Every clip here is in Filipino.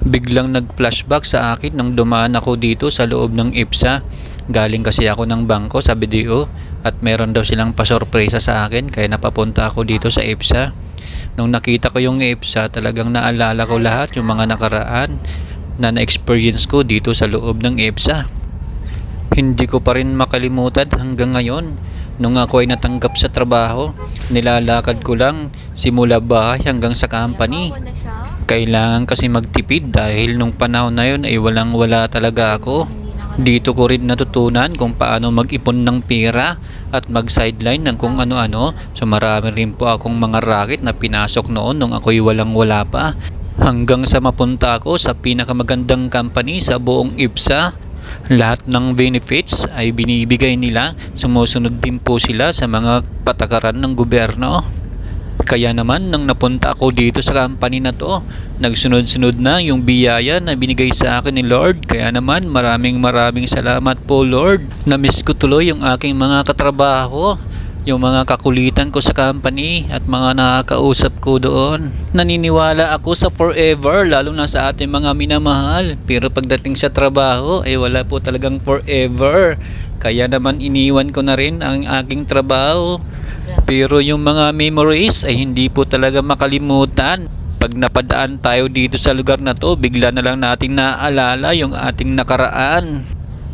Biglang nag-flashback sa akin nang dumaan ako dito sa loob ng EPSA. Galing kasi ako ng bangko sa BDO at meron daw silang pasorpresa sa akin kaya napapunta ako dito sa EPSA. Nung nakita ko yung EPSA, talagang naalala ko lahat yung mga nakaraan na na-experience ko dito sa loob ng EPSA. Hindi ko pa rin makalimutan hanggang ngayon. Nung ako ay natanggap sa trabaho, nilalakad ko lang simula bahay hanggang sa company. Kailangan kasi magtipid dahil nung panahon na yun ay walang-wala talaga ako. Dito ko rin natutunan kung paano mag-ipon ng pera at mag-sideline ng kung ano-ano. So marami rin po akong mga racket na pinasok noon nung ako'y walang-wala pa. Hanggang sa mapunta ako sa pinakamagandang company sa buong IPSA. Lahat ng benefits ay binibigay nila. Sumusunod din po sila sa mga patakaran ng gobyerno. Kaya naman nang napunta ako dito sa company na to, nagsunod-sunod na yung biyaya na binigay sa akin ni Lord. Kaya naman maraming salamat po Lord. Namiss ko tuloy yung aking mga katrabaho, yung mga kakulitan ko sa company at mga nakakausap ko doon. Naniniwala ako sa forever lalo na sa ating mga minamahal. Pero pagdating sa trabaho ay wala po talagang forever. Kaya naman iniwan ko na rin ang aking trabaho. Pero yung mga memories ay hindi po talaga makalimutan. Pag napadaan tayo dito sa lugar na to, bigla na lang nating naaalala yung ating nakaraan.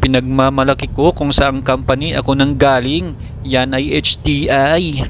Pinagmamalaki ko kung saang company ako nang galing. Yan ay HTI.